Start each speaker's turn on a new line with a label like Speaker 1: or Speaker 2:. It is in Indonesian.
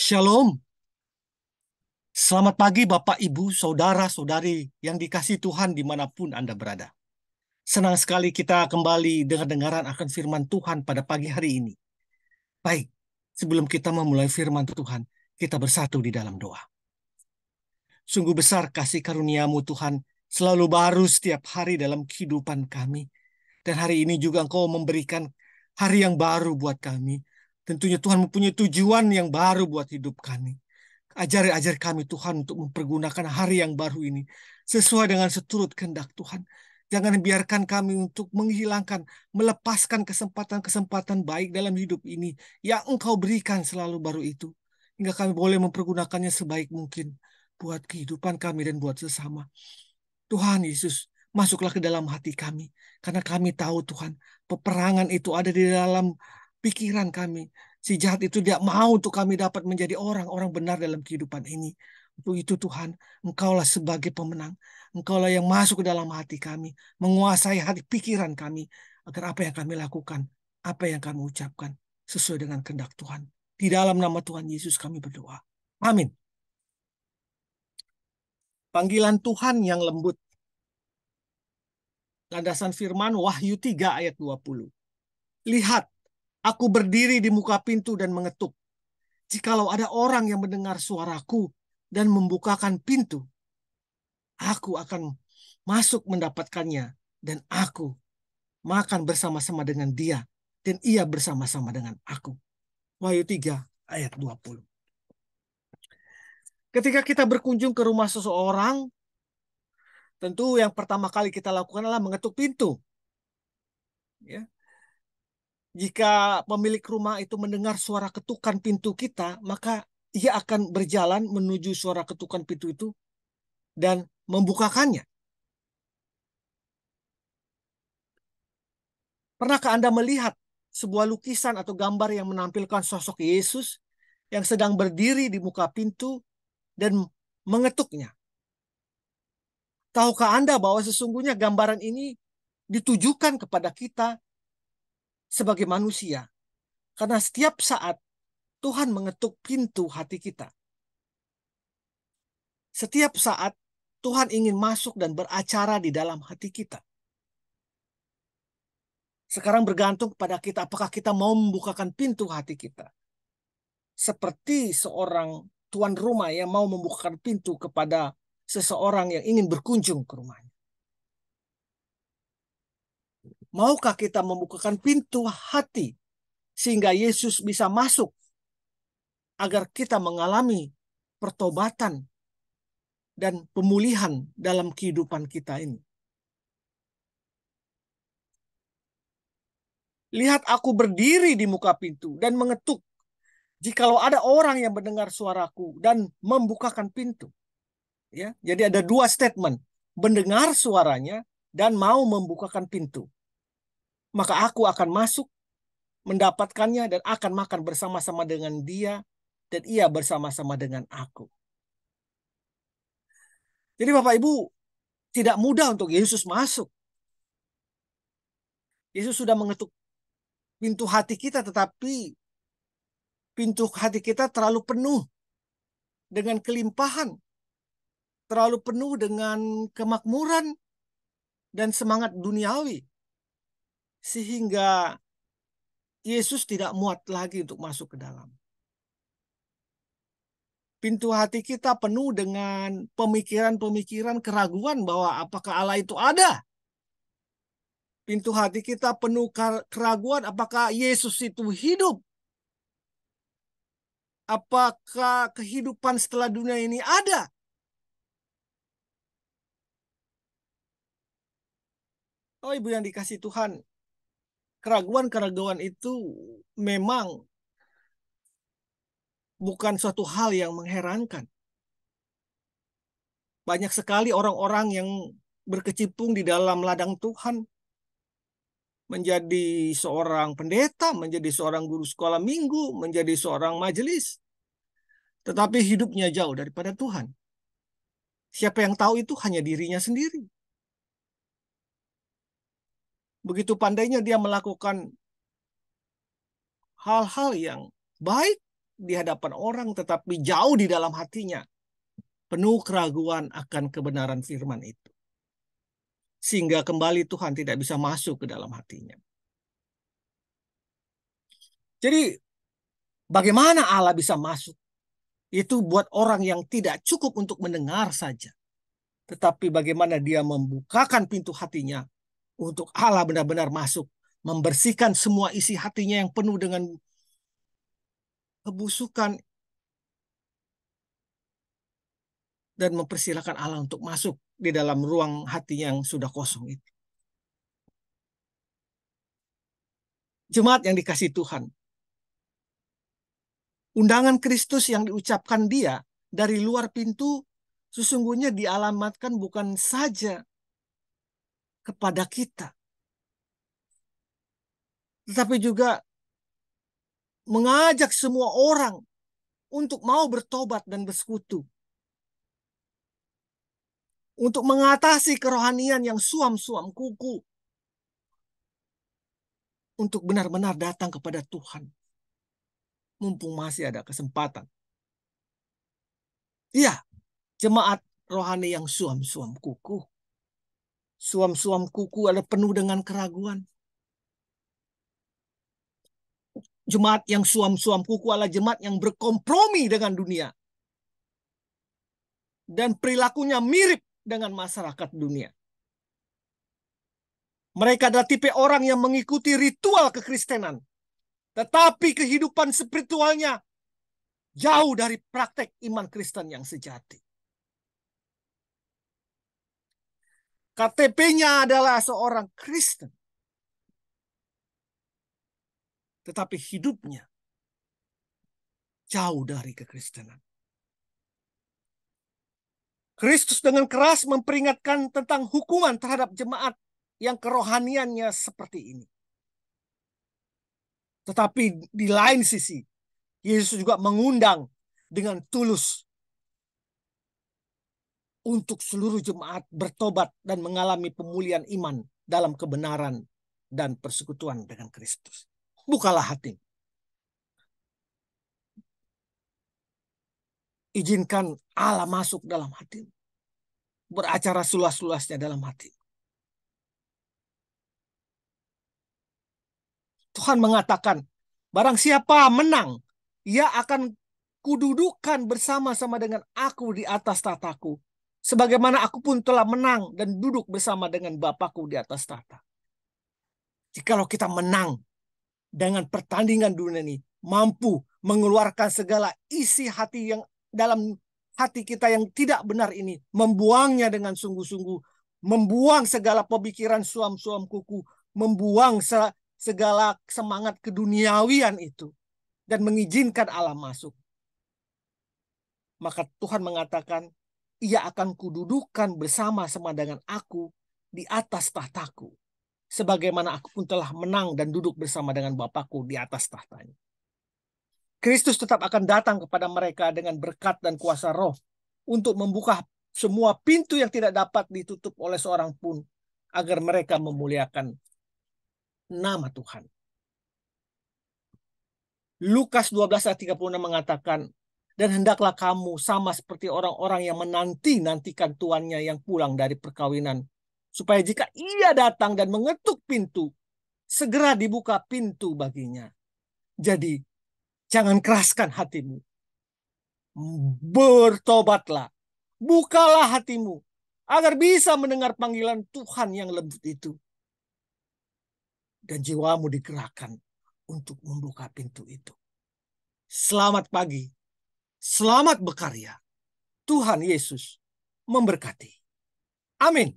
Speaker 1: Shalom. Selamat pagi Bapak, Ibu, Saudara-saudari yang dikasihi Tuhan dimanapun Anda berada. Senang sekali kita kembali dengar-dengaran akan firman Tuhan pada pagi hari ini. Baik, sebelum kita memulai firman Tuhan, kita bersatu di dalam doa. Sungguh besar kasih karunia-Mu Tuhan, selalu baru setiap hari dalam kehidupan kami. Dan hari ini juga Engkau memberikan hari yang baru buat kami. Tentunya Tuhan mempunyai tujuan yang baru buat hidup kami. Ajar kami Tuhan untuk mempergunakan hari yang baru ini sesuai dengan seturut kehendak Tuhan. Jangan biarkan kami untuk menghilangkan, melepaskan kesempatan-kesempatan baik dalam hidup ini yang Engkau berikan selalu baru itu. Hingga kami boleh mempergunakannya sebaik mungkin buat kehidupan kami dan buat sesama. Tuhan Yesus, masuklah ke dalam hati kami. Karena kami tahu Tuhan, peperangan itu ada di dalam pikiran kami. Si jahat itu tidak mau untuk kami dapat menjadi orang-orang benar dalam kehidupan ini. Untuk itu Tuhan, Engkaulah sebagai pemenang. Engkaulah yang masuk ke dalam hati kami. Menguasai hati pikiran kami. Agar apa yang kami lakukan, apa yang kami ucapkan, sesuai dengan kehendak Tuhan. Di dalam nama Tuhan Yesus kami berdoa. Amin. Panggilan Tuhan yang lembut. Landasan firman Wahyu 3 ayat 20. Lihat, aku berdiri di muka pintu dan mengetuk. Jikalau ada orang yang mendengar suaraku dan membukakan pintu, aku akan masuk mendapatkannya dan aku makan bersama-sama dengan dia dan ia bersama-sama dengan aku. Wahyu 3 ayat 20. Ketika kita berkunjung ke rumah seseorang, tentu yang pertama kali kita lakukan adalah mengetuk pintu. Ya. Jika pemilik rumah itu mendengar suara ketukan pintu kita, maka ia akan berjalan menuju suara ketukan pintu itu dan membukakannya. Pernahkah Anda melihat sebuah lukisan atau gambar yang menampilkan sosok Yesus yang sedang berdiri di muka pintu dan mengetuknya? Tahukah Anda bahwa sesungguhnya gambaran ini ditujukan kepada kita sebagai manusia? Karena setiap saat Tuhan mengetuk pintu hati kita. Setiap saat Tuhan ingin masuk dan beracara di dalam hati kita. Sekarang bergantung kepada kita apakah kita mau membukakan pintu hati kita. Seperti seorang tuan rumah yang mau membukakan pintu kepada seseorang yang ingin berkunjung ke rumahnya. Maukah kita membukakan pintu hati sehingga Yesus bisa masuk agar kita mengalami pertobatan dan pemulihan dalam kehidupan kita ini? Lihat, aku berdiri di muka pintu dan mengetuk. Jikalau ada orang yang mendengar suaraku dan membukakan pintu. Ya, jadi ada dua statement. Mendengar suaranya dan mau membukakan pintu. Maka aku akan masuk, mendapatkannya, dan akan makan bersama-sama dengan dia, dan ia bersama-sama dengan aku. Jadi Bapak Ibu, tidak mudah untuk Yesus masuk. Yesus sudah mengetuk pintu hati kita, tetapi pintu hati kita terlalu penuh dengan kelimpahan, terlalu penuh dengan kemakmuran dan semangat duniawi, sehingga Yesus tidak muat lagi untuk masuk ke dalam. Pintu hati kita penuh dengan pemikiran-pemikiran keraguan bahwa apakah Allah itu ada. Pintu hati kita penuh keraguan apakah Yesus itu hidup. Apakah kehidupan setelah dunia ini ada. Oh Ibu yang dikasih Tuhan, keraguan-keraguan itu memang bukan suatu hal yang mengherankan. Banyak sekali orang-orang yang berkecimpung di dalam ladang Tuhan, menjadi seorang pendeta, menjadi seorang guru sekolah minggu, menjadi seorang majelis, tetapi hidupnya jauh daripada Tuhan. Siapa yang tahu itu hanya dirinya sendiri. Begitu pandainya dia melakukan hal-hal yang baik, di hadapan orang, tetapi jauh di dalam hatinya penuh keraguan akan kebenaran firman itu. Sehingga kembali Tuhan tidak bisa masuk ke dalam hatinya. Jadi bagaimana Allah bisa masuk? Itu buat orang yang tidak cukup untuk mendengar saja. Tetapi bagaimana dia membukakan pintu hatinya untuk Allah benar-benar masuk. Membersihkan semua isi hatinya yang penuh dengan kebusukan. Dan mempersilahkan Allah untuk masuk di dalam ruang hati yang sudah kosong itu. Jemaat yang dikasihi Tuhan. Undangan Kristus yang diucapkan dia dari luar pintu sesungguhnya dialamatkan bukan saja kepada kita, tetapi juga mengajak semua orang untuk mau bertobat dan bersekutu. Untuk mengatasi kerohanian yang suam-suam kuku. Untuk benar-benar datang kepada Tuhan. Mumpung masih ada kesempatan. Iya, jemaat rohani yang suam-suam kuku. Suam-suam kuku ada penuh dengan keraguan. Jemaat yang suam-suam kuku adalah jemaat yang berkompromi dengan dunia. Dan perilakunya mirip dengan masyarakat dunia. Mereka adalah tipe orang yang mengikuti ritual kekristenan. Tetapi kehidupan spiritualnya jauh dari praktek iman Kristen yang sejati. KTP-nya adalah seorang Kristen. Tetapi hidupnya jauh dari kekristenan. Kristus dengan keras memperingatkan tentang hukuman terhadap jemaat yang kerohaniannya seperti ini. Tetapi di lain sisi, Yesus juga mengundang dengan tulus untuk seluruh jemaat bertobat dan mengalami pemulihan iman dalam kebenaran dan persekutuan dengan Kristus. Bukalah hati. Izinkan Allah masuk dalam hati. Beracara seluas-luasnya dalam hati. Tuhan mengatakan, barang siapa menang, ia akan kududukan bersama-sama dengan aku di atas tahtaku. Sebagaimana aku pun telah menang dan duduk bersama dengan Bapakku di atas tahta. Jikalau kita menang dengan pertandingan dunia ini, mampu mengeluarkan segala isi hati yang dalam hati kita yang tidak benar ini, membuangnya dengan sungguh-sungguh, membuang segala pemikiran suam-suam kuku, membuang segala semangat keduniawian itu, dan mengizinkan Allah masuk. Maka Tuhan mengatakan, ia akan kududukan bersama-sama dengan aku di atas tahtaku. Sebagaimana aku pun telah menang dan duduk bersama dengan Bapakku di atas tahtanya. Kristus tetap akan datang kepada mereka dengan berkat dan kuasa roh untuk membuka semua pintu yang tidak dapat ditutup oleh seorang pun agar mereka memuliakan nama Tuhan. Lukas 12 ayat 36 mengatakan, dan hendaklah kamu sama seperti orang-orang yang menanti-nantikan tuannya yang pulang dari perkawinan, supaya jika ia datang dan mengetuk pintu, segera dibuka pintu baginya. Jadi, jangan keraskan hatimu. Bertobatlah. Bukalah hatimu agar bisa mendengar panggilan Tuhan yang lembut itu. Dan jiwamu digerakkan untuk membuka pintu itu. Selamat pagi. Selamat berkarya. Tuhan Yesus memberkati. Amin.